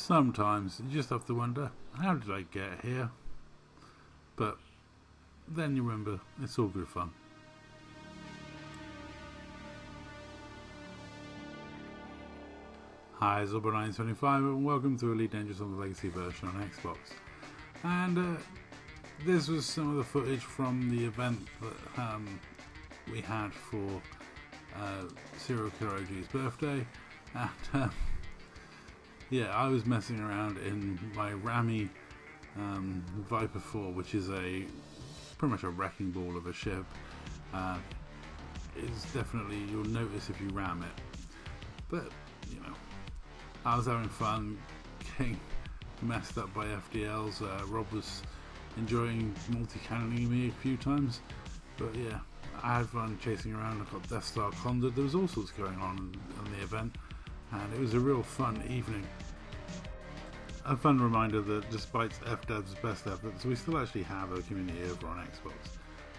Sometimes you just have to wonder, how did I get here? But then you remember, it's all good fun. Hi, it's Zobber925 and welcome to Elite Dangerous on the Legacy version on Xbox. And this was some of the footage from the event that we had for Serial Killer OG's birthday. And yeah, I was messing around in my Rami Viper 4, which is pretty much a wrecking ball of a ship. It's definitely, you'll notice if you ram it. But, you know, I was having fun getting messed up by FDLs. Rob was enjoying multi-cannoning me a few times. But yeah, I had fun chasing around. I got Death Star conjured. There was all sorts going on the event. And it was a real fun evening. A fun reminder that despite FDev's best efforts, we still actually have a community over on Xbox.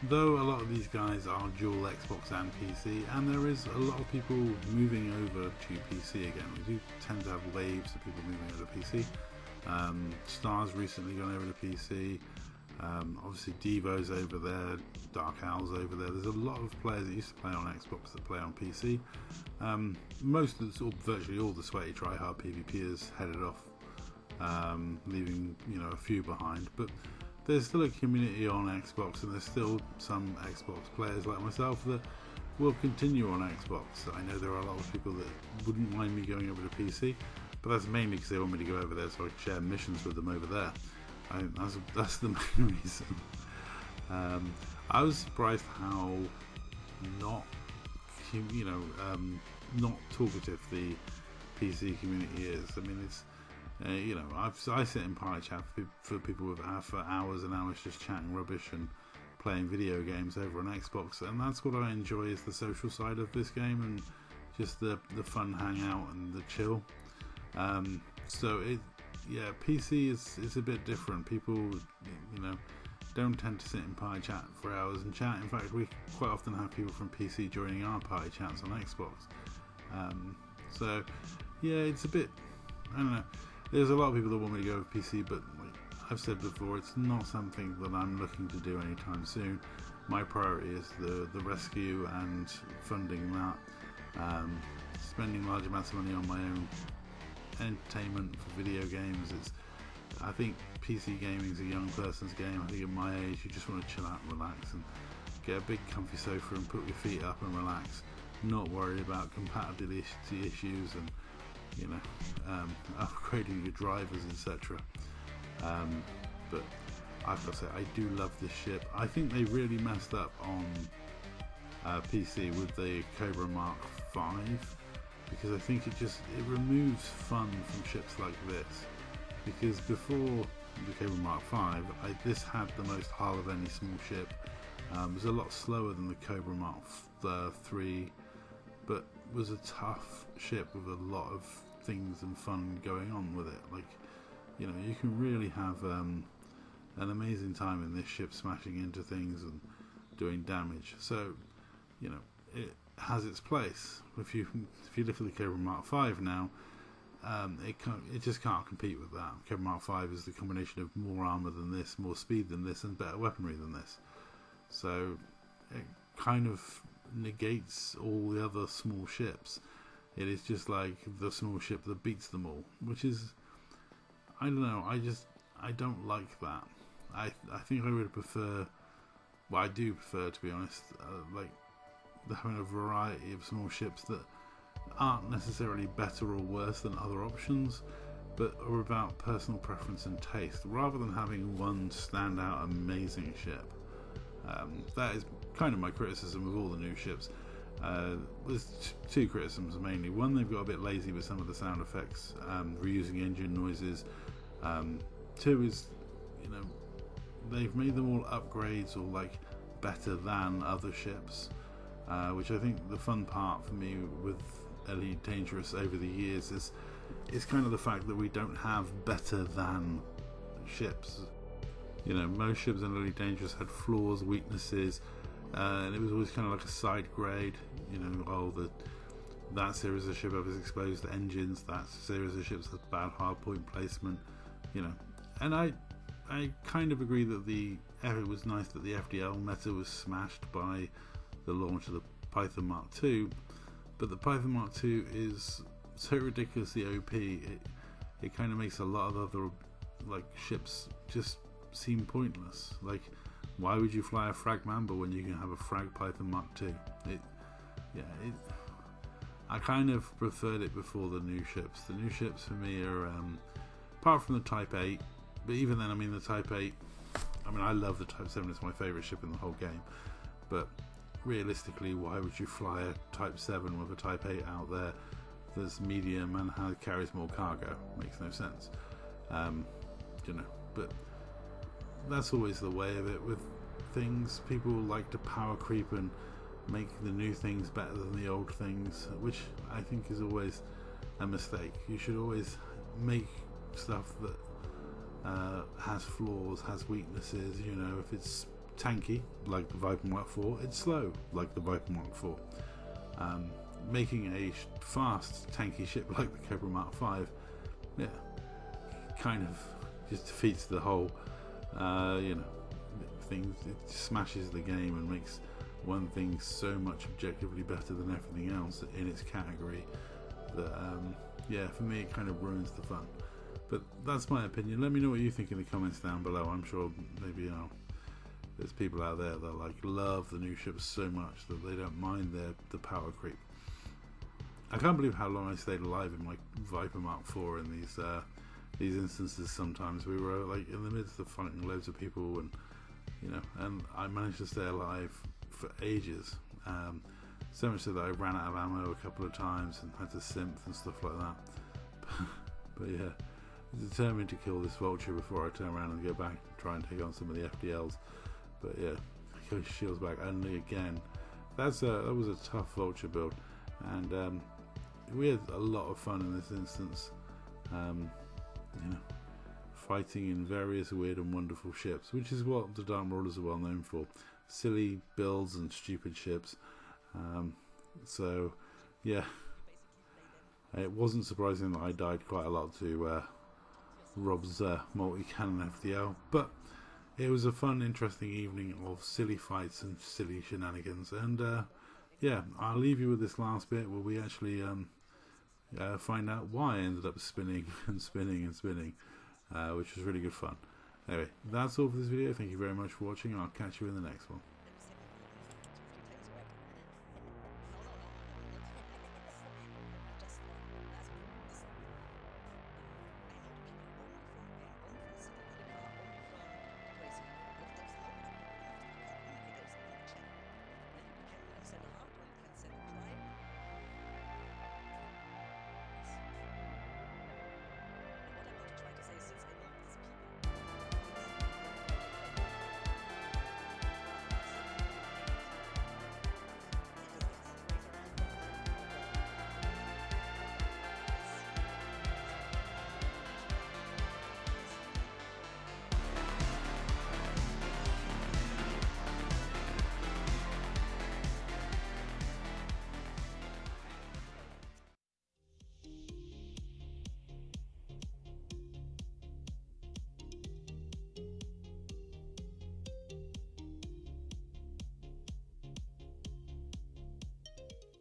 Though a lot of these guys are dual Xbox and PC, and there is a lot of people moving over to PC again. We do tend to have waves of people moving over to PC. Star's recently gone over to PC. Obviously Devo's over there, Dark Owl's over there. There's a lot of players that used to play on Xbox that play on PC. Most of virtually all the sweaty tryhard PvPers headed off, leaving a few behind. But there's still a community on Xbox, and there's still some Xbox players like myself that will continue on Xbox. I know there are a lot of people that wouldn't mind me going over to PC, but that's mainly because they want me to go over there so I can share missions with them over there. I think that's the main reason. I was surprised how not talkative the PC community is. I mean, it's I sit in party chat for people for hours and hours just chatting rubbish and playing video games over on Xbox, and that's what I enjoy, is the social side of this game and just the fun hangout and the chill. PC is a bit different. People, don't tend to sit in party chat for hours and chat. In fact, we quite often have people from PC joining our party chats on Xbox. It's a bit, I don't know. There's a lot of people that want me to go with PC, but like I've said before, it's not something that I'm looking to do anytime soon. My priority is the rescue and funding that. Spending large amounts of money on my own entertainment for video games. I think PC gaming is a young person's game. I think at my age you just want to chill out and relax and get a big comfy sofa and put your feet up and relax, not worry about compatibility issues and upgrading your drivers, etc. But I've got to say, I do love this ship. I think they really messed up on PC with the Cobra Mark 5, because I think it removes fun from ships like this. Because before the Cobra Mark 5, this had the most hull of any small ship. It was a lot slower than the Cobra Mark 3, but was a tough ship with a lot of things and fun going on with it. Like, you can really have an amazing time in this ship, smashing into things and doing damage. So, it has its place. If you look at the Cobra Mark 5 now, it just can't compete with that. Cobra Mark 5 is the combination of more armor than this, more speed than this, and better weaponry than this. So it kind of negates all the other small ships. It is just like the small ship that beats them all, which is, I don't know, I don't like that. I think I would prefer, I do prefer, to be honest, like having a variety of small ships that aren't necessarily better or worse than other options, but are about personal preference and taste, rather than having one standout amazing ship. That is kind of my criticism of all the new ships. There's two criticisms mainly. One, they've got a bit lazy with some of the sound effects, reusing engine noises. Two is, they've made them all upgrades or like better than other ships, which I think the fun part for me with Elite Dangerous over the years is kind of the fact that we don't have better than ships. Most ships in Elite Dangerous had flaws, weaknesses, and it was always kind of like a side grade. that series of ship has exposed engines, that series of ships has bad hardpoint placement, you know. And I kind of agree that it was nice that the FDL meta was smashed by the launch of the Python Mark II, but the Python Mark II is so ridiculously OP, it kind of makes a lot of other like ships just seem pointless. Like, why would you fly a Frag Mamba when you can have a Frag Python Mark II? I kind of preferred it before the new ships. The new ships for me are, apart from the Type 8, but even then, I mean, the Type 8, I mean, I love the Type 7, it's my favourite ship in the whole game, but realistically, why would you fly a Type 7 with a Type 8 out there that's medium and carries more cargo? Makes no sense. You know, but that's always the way of it with things. People like to power creep and make the new things better than the old things, which I think is always a mistake. You should always make stuff that has flaws, has weaknesses. You know, if it's tanky like the Viper Mark 4, it's slow like the Viper Mark 4. Making a fast tanky ship like the Cobra Mark 5, yeah, kind of just defeats the whole you know, thing. It smashes the game and makes one thing so much objectively better than everything else in its category that yeah, for me it kind of ruins the fun. But that's my opinion. Let me know what you think in the comments down below. I'm sure maybe, you know, there's people out there that like love the new ships so much that they don't mind the power creep. I can't believe how long I stayed alive in my Viper Mark IV in these instances. Sometimes we were like in the midst of fighting loads of people, and you know, and I managed to stay alive for ages, so much so that I ran out of ammo a couple of times and had to synth and stuff like that. But yeah, I'm determined to kill this vulture before I turn around and go back and try and take on some of the FDLs. But yeah, go shields back, and again, that was a tough vulture build, and we had a lot of fun in this instance. You know, fighting in various weird and wonderful ships, which is what the Dark Marauders are well known for. Silly builds and stupid ships. So yeah, it wasn't surprising that I died quite a lot to Rob's multi-cannon FDL, but it was a fun, interesting evening of silly fights and silly shenanigans. And yeah, I'll leave you with this last bit where we actually find out why I ended up spinning and spinning and spinning, which was really good fun. Anyway, that's all for this video. Thank you very much for watching, and I'll catch you in the next one.